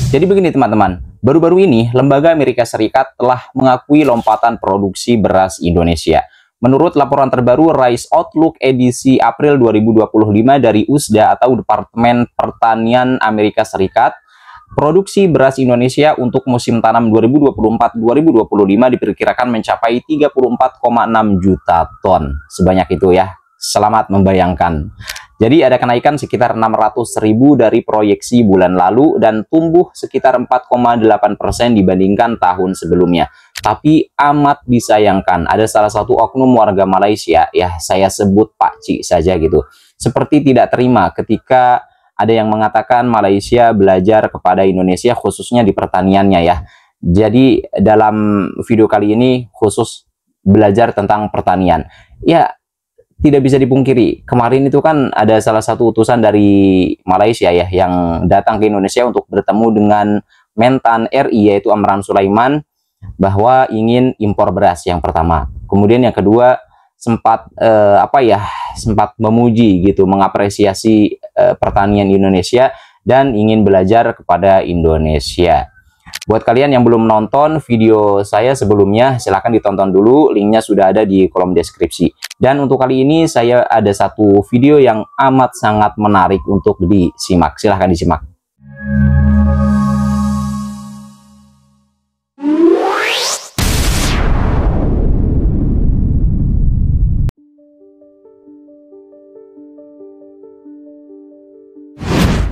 Jadi begini teman-teman, baru-baru ini lembaga Amerika Serikat telah mengakui lompatan produksi beras Indonesia. Menurut laporan terbaru Rice Outlook edisi April 2025 dari USDA atau Departemen Pertanian Amerika Serikat, produksi beras Indonesia untuk musim tanam 2024-2025 diperkirakan mencapai 34,6 juta ton. Sebanyak itu ya, selamat membayangkan. Jadi ada kenaikan sekitar 600.000 dari proyeksi bulan lalu dan tumbuh sekitar 4,8% dibandingkan tahun sebelumnya. Tapi amat disayangkan, ada salah satu oknum warga Malaysia, ya saya sebut Pak Cik saja gitu, seperti tidak terima ketika ada yang mengatakan Malaysia belajar kepada Indonesia khususnya di pertaniannya ya. Jadi dalam video kali ini khusus belajar tentang pertanian. Ya, tidak bisa dipungkiri, kemarin itu kan ada salah satu utusan dari Malaysia ya yang datang ke Indonesia untuk bertemu dengan Mentan RI yaitu Amran Sulaiman bahwa ingin impor beras yang pertama. Kemudian yang kedua sempat sempat memuji gitu, mengapresiasi pertanian Indonesia dan ingin belajar kepada Indonesia. Buat kalian yang belum nonton video saya sebelumnya, silahkan ditonton dulu, linknya sudah ada di kolom deskripsi. Dan untuk kali ini saya ada satu video yang amat sangat menarik untuk disimak, silahkan disimak.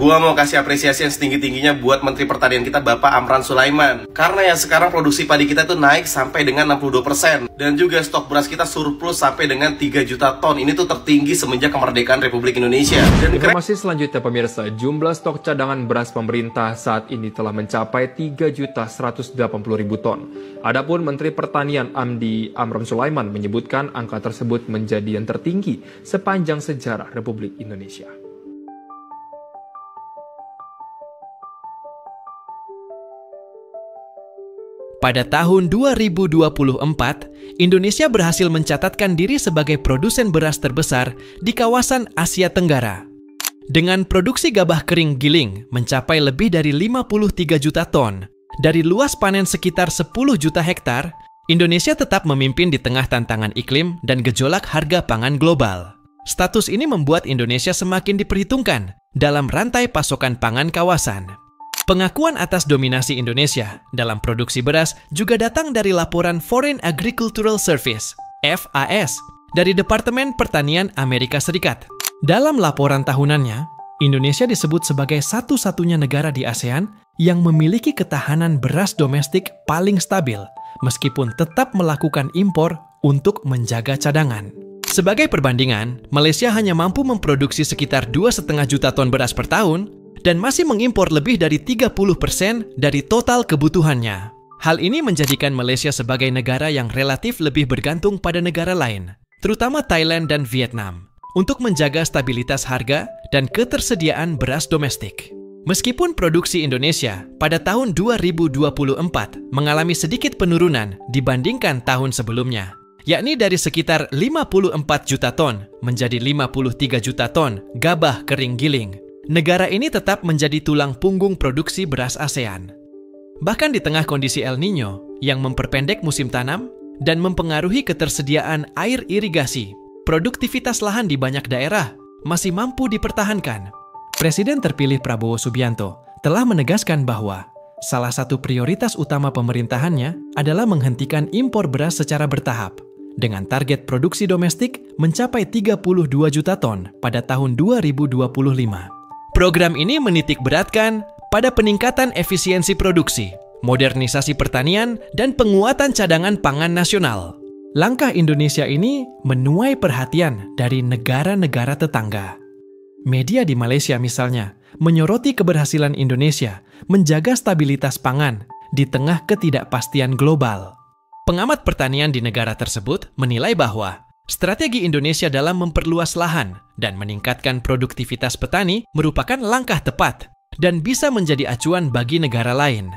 Gua mau kasih apresiasi yang setinggi-tingginya buat Menteri Pertanian kita Bapak Amran Sulaiman. Karena ya sekarang produksi padi kita tuh naik sampai dengan 62%. Dan juga stok beras kita surplus sampai dengan 3 juta ton. Ini tuh tertinggi semenjak kemerdekaan Republik Indonesia. Dan informasi selanjutnya pemirsa, jumlah stok cadangan beras pemerintah saat ini telah mencapai 3.180.000 ton. Adapun Menteri Pertanian Amran Sulaiman menyebutkan angka tersebut menjadi yang tertinggi sepanjang sejarah Republik Indonesia. Pada tahun 2024, Indonesia berhasil mencatatkan diri sebagai produsen beras terbesar di kawasan Asia Tenggara. Dengan produksi gabah kering giling mencapai lebih dari 53 juta ton, dari luas panen sekitar 10 juta hektar, Indonesia tetap memimpin di tengah tantangan iklim dan gejolak harga pangan global. Status ini membuat Indonesia semakin diperhitungkan dalam rantai pasokan pangan kawasan. Pengakuan atas dominasi Indonesia dalam produksi beras juga datang dari laporan Foreign Agricultural Service (FAS) dari Departemen Pertanian Amerika Serikat. Dalam laporan tahunannya, Indonesia disebut sebagai satu-satunya negara di ASEAN yang memiliki ketahanan beras domestik paling stabil, meskipun tetap melakukan impor untuk menjaga cadangan. Sebagai perbandingan, Malaysia hanya mampu memproduksi sekitar 2,5 juta ton beras per tahun, dan masih mengimpor lebih dari 30% dari total kebutuhannya. Hal ini menjadikan Malaysia sebagai negara yang relatif lebih bergantung pada negara lain, terutama Thailand dan Vietnam, untuk menjaga stabilitas harga dan ketersediaan beras domestik. Meskipun produksi Indonesia pada tahun 2024 mengalami sedikit penurunan dibandingkan tahun sebelumnya, yakni dari sekitar 54 juta ton menjadi 53 juta ton gabah kering giling, negara ini tetap menjadi tulang punggung produksi beras ASEAN. Bahkan di tengah kondisi El Niño yang memperpendek musim tanam dan mempengaruhi ketersediaan air irigasi, produktivitas lahan di banyak daerah masih mampu dipertahankan. Presiden terpilih Prabowo Subianto telah menegaskan bahwa salah satu prioritas utama pemerintahannya adalah menghentikan impor beras secara bertahap, dengan target produksi domestik mencapai 32 juta ton pada tahun 2025. Program ini menitik beratkan pada peningkatan efisiensi produksi, modernisasi pertanian, dan penguatan cadangan pangan nasional. Langkah Indonesia ini menuai perhatian dari negara-negara tetangga. Media di Malaysia misalnya menyoroti keberhasilan Indonesia menjaga stabilitas pangan di tengah ketidakpastian global. Pengamat pertanian di negara tersebut menilai bahwa strategi Indonesia dalam memperluas lahan dan meningkatkan produktivitas petani merupakan langkah tepat dan bisa menjadi acuan bagi negara lain.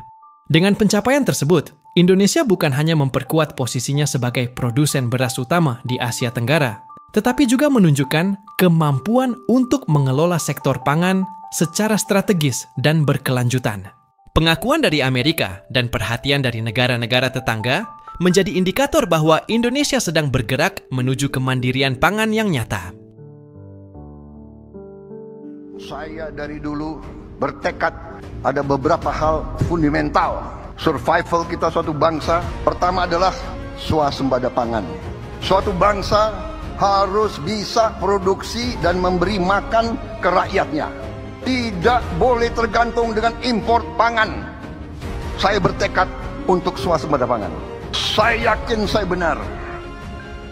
Dengan pencapaian tersebut, Indonesia bukan hanya memperkuat posisinya sebagai produsen beras utama di Asia Tenggara, tetapi juga menunjukkan kemampuan untuk mengelola sektor pangan secara strategis dan berkelanjutan. Pengakuan dari Amerika dan perhatian dari negara-negara tetangga menjadi indikator bahwa Indonesia sedang bergerak menuju kemandirian pangan yang nyata. Saya dari dulu bertekad ada beberapa hal fundamental survival kita suatu bangsa. Pertama adalah swasembada pangan. Suatu bangsa harus bisa produksi dan memberi makan ke rakyatnya. Tidak boleh tergantung dengan impor pangan. Saya bertekad untuk swasembada pangan. Saya yakin saya benar.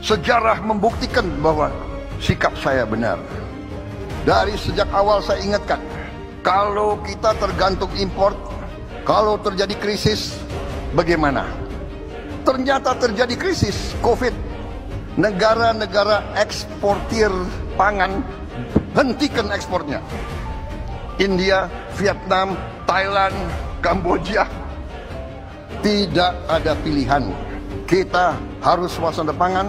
Sejarah membuktikan bahwa sikap saya benar. Dari sejak awal saya ingatkan, kalau kita tergantung impor, kalau terjadi krisis, bagaimana? Ternyata terjadi krisis COVID. Negara-negara eksportir pangan hentikan ekspornya. India, Vietnam, Thailand, Kamboja. Tidak ada pilihan. Kita harus swasembada pangan,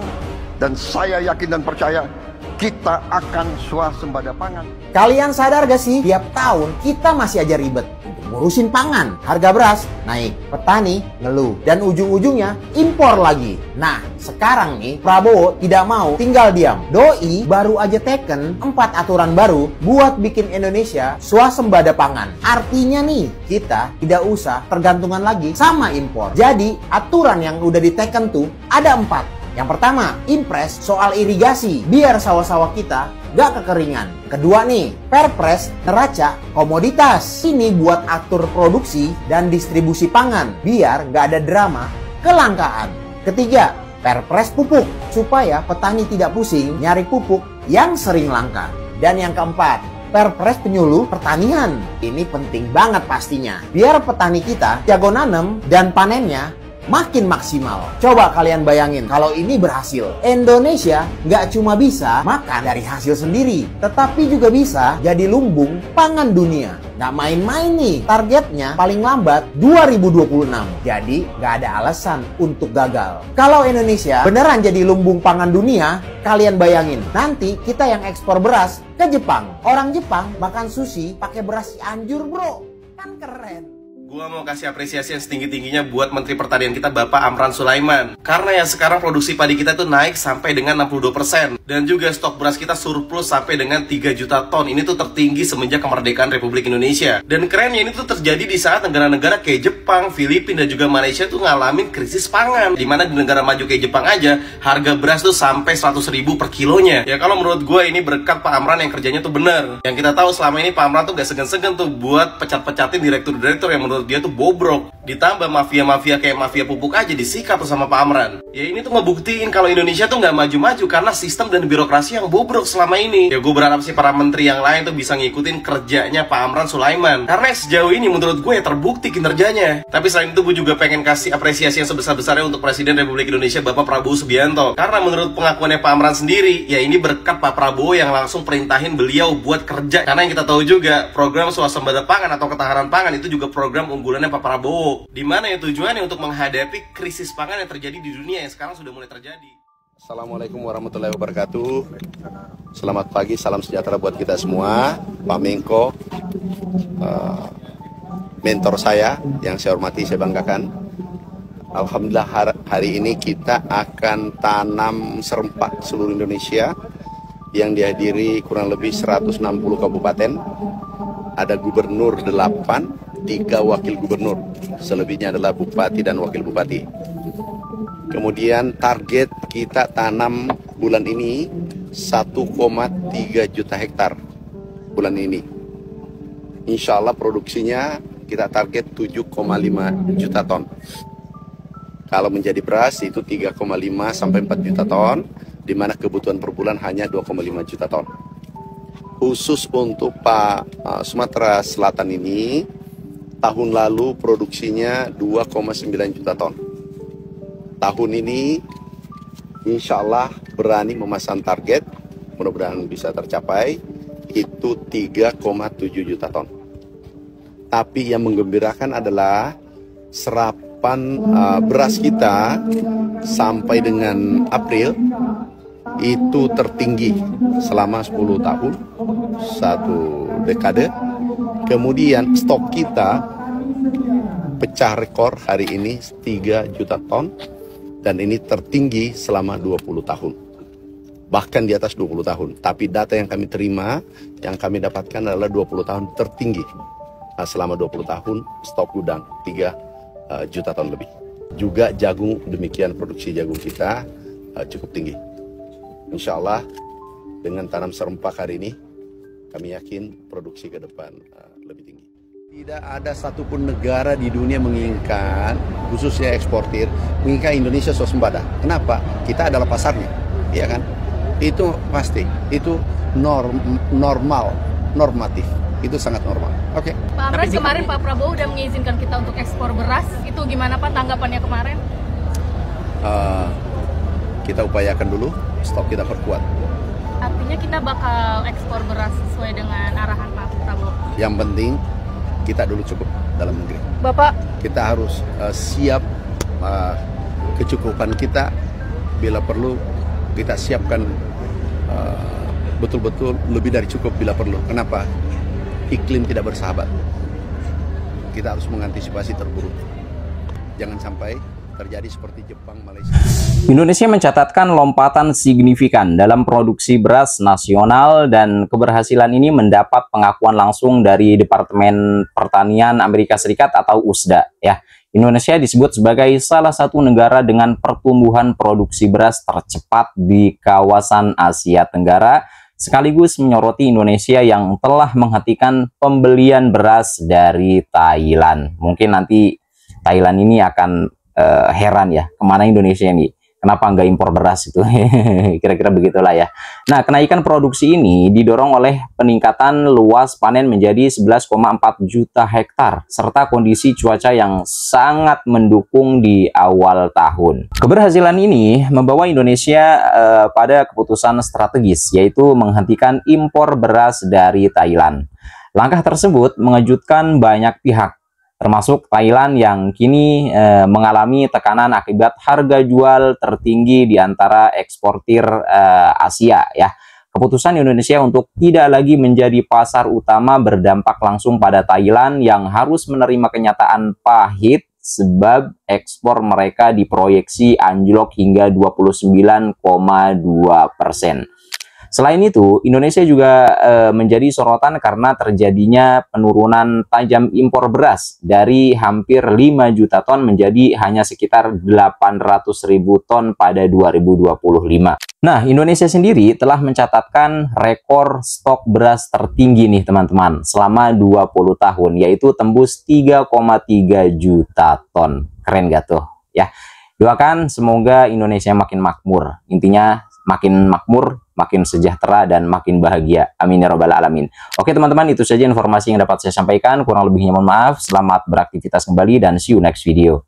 dan saya yakin dan percaya kita akan swasembada pangan. Kalian sadar gak sih? Tiap tahun kita masih aja ribet untuk ngurusin pangan. Harga beras naik, petani ngeluh, dan ujung-ujungnya impor lagi. Nah, sekarang nih Prabowo tidak mau tinggal diam. Doi baru aja teken 4 aturan baru buat bikin Indonesia swasembada pangan. Artinya nih, kita tidak usah tergantungan lagi sama impor. Jadi, aturan yang udah diteken tuh ada 4. Yang pertama, impres soal irigasi, biar sawah-sawah kita gak kekeringan. Kedua nih, perpres neraca komoditas. Ini buat atur produksi dan distribusi pangan, biar gak ada drama kelangkaan. Ketiga, perpres pupuk, supaya petani tidak pusing nyari pupuk yang sering langka. Dan yang keempat, perpres penyuluh pertanian. Ini penting banget pastinya, biar petani kita jago nanem dan panennya makin maksimal. Coba kalian bayangin kalau ini berhasil. Indonesia nggak cuma bisa makan dari hasil sendiri, tetapi juga bisa jadi lumbung pangan dunia. Nggak main-main nih, targetnya paling lambat 2026. Jadi nggak ada alasan untuk gagal. Kalau Indonesia beneran jadi lumbung pangan dunia, kalian bayangin, nanti kita yang ekspor beras ke Jepang. Orang Jepang makan sushi pakai beras Cianjur, bro. Kan keren. Gua mau kasih apresiasi yang setinggi-tingginya buat Menteri Pertanian kita Bapak Amran Sulaiman. Karena ya sekarang produksi padi kita tuh naik sampai dengan 62%. Dan juga stok beras kita surplus sampai dengan 3 juta ton. Ini tuh tertinggi semenjak kemerdekaan Republik Indonesia. Dan kerennya ini tuh terjadi di saat negara-negara kayak Jepang, Filipina, dan juga Malaysia tuh ngalamin krisis pangan. Dimana di negara maju kayak Jepang aja, harga beras tuh sampai 100.000 per kilonya. Ya kalau menurut gue ini berkat Pak Amran yang kerjanya tuh bener. Yang kita tahu selama ini Pak Amran tuh gak segan-segan tuh buat pecat-pecatin direktur-direktur yang menurut dia tuh bobrok. Ditambah mafia-mafia kayak mafia pupuk aja disikat tuh sama Pak Amran. Ya ini tuh ngebuktiin kalau Indonesia tuh nggak maju-maju karena sistem dan birokrasi yang bobrok selama ini. Ya gue berharap sih para menteri yang lain tuh bisa ngikutin kerjanya Pak Amran Sulaiman. Karena sejauh ini menurut gue ya terbukti kinerjanya. Tapi selain itu gue juga pengen kasih apresiasi yang sebesar-besarnya untuk Presiden Republik Indonesia Bapak Prabowo Subianto. Karena menurut pengakuannya Pak Amran sendiri, ya ini berkat Pak Prabowo yang langsung perintahin beliau buat kerja. Karena yang kita tahu juga program swasembada pangan atau ketahanan pangan itu juga program unggulannya Pak Prabowo, di mana ya tujuannya untuk menghadapi krisis pangan yang terjadi di dunia yang sekarang sudah mulai terjadi. Assalamualaikum warahmatullahi wabarakatuh. Selamat pagi, salam sejahtera buat kita semua. Pak Menko, mentor saya yang saya hormati, saya banggakan. Alhamdulillah hari ini kita akan tanam serempak seluruh Indonesia yang dihadiri kurang lebih 160 kabupaten. Ada gubernur 8, 3 wakil gubernur, selebihnya adalah bupati dan wakil bupati. Kemudian target kita tanam bulan ini 1,3 juta hektar bulan ini. Insya Allah produksinya kita target 7,5 juta ton. Kalau menjadi beras itu 3,5 sampai 4 juta ton, di mana kebutuhan per bulan hanya 2,5 juta ton. Khusus untuk Pak Sumatera Selatan ini, tahun lalu produksinya 2,9 juta ton. Tahun ini insya Allah berani memasang target, mudah-mudahan bisa tercapai, itu 3,7 juta ton. Tapi yang menggembirakan adalah serapan beras kita sampai dengan April itu tertinggi selama 10 tahun, 1 dekade. Kemudian stok kita pecah rekor hari ini 3 juta ton, dan ini tertinggi selama 20 tahun. Bahkan di atas 20 tahun. Tapi data yang kami terima, yang kami dapatkan adalah 20 tahun tertinggi. Nah, selama 20 tahun stok gudang 3 juta ton lebih. Juga jagung, demikian produksi jagung kita cukup tinggi. Insya Allah dengan tanam serempak hari ini, kami yakin produksi ke depan lebih tinggi. Tidak ada satupun negara di dunia menginginkan, khususnya eksportir, menginginkan Indonesia swasembada. Kenapa? Kita adalah pasarnya, ya kan? Itu pasti, itu normal, normatif, itu sangat normal. Oke. Pak Amran, kemarin Pak Prabowo udah mengizinkan kita untuk ekspor beras, itu gimana Pak tanggapannya kemarin? Kita upayakan dulu, stok kita perkuat. Artinya kita bakal ekspor beras sesuai dengan arahan Pak Prabowo. Yang penting kita dulu cukup dalam negeri. Bapak, kita harus siap kecukupan kita. Bila perlu kita siapkan betul-betul lebih dari cukup bila perlu. Kenapa? Iklim tidak bersahabat. Kita harus mengantisipasi terburuk. Jangan sampai terjadi seperti Jepang, Malaysia. Indonesia mencatatkan lompatan signifikan dalam produksi beras nasional, dan keberhasilan ini mendapat pengakuan langsung dari Departemen Pertanian Amerika Serikat atau USDA ya. Indonesia disebut sebagai salah satu negara dengan pertumbuhan produksi beras tercepat di kawasan Asia Tenggara, sekaligus menyoroti Indonesia yang telah menghentikan pembelian beras dari Thailand. Mungkin nanti Thailand ini akan heran ya, kemana Indonesia ini, kenapa nggak impor beras itu. Kira-kira begitulah ya. Nah, kenaikan produksi ini didorong oleh peningkatan luas panen menjadi 11,4 juta hektar serta kondisi cuaca yang sangat mendukung di awal tahun. Keberhasilan ini membawa Indonesia pada keputusan strategis, yaitu menghentikan impor beras dari Thailand. Langkah tersebut mengejutkan banyak pihak, termasuk Thailand yang kini mengalami tekanan akibat harga jual tertinggi di antara eksportir Asia ya. Keputusan Indonesia untuk tidak lagi menjadi pasar utama berdampak langsung pada Thailand yang harus menerima kenyataan pahit sebab ekspor mereka diproyeksi anjlok hingga 29,2%. Selain itu, Indonesia juga menjadi sorotan karena terjadinya penurunan tajam impor beras dari hampir 5 juta ton menjadi hanya sekitar 800.000 ton pada 2025. Nah, Indonesia sendiri telah mencatatkan rekor stok beras tertinggi nih teman-teman selama 20 tahun, yaitu tembus 3,3 juta ton. Keren gak tuh? Ya, doakan semoga Indonesia makin makmur. Intinya makin makmur, makin sejahtera, dan makin bahagia. Amin ya robbal alamin. Oke teman-teman, itu saja informasi yang dapat saya sampaikan. Kurang lebihnya mohon maaf. Selamat beraktivitas kembali dan see you next video.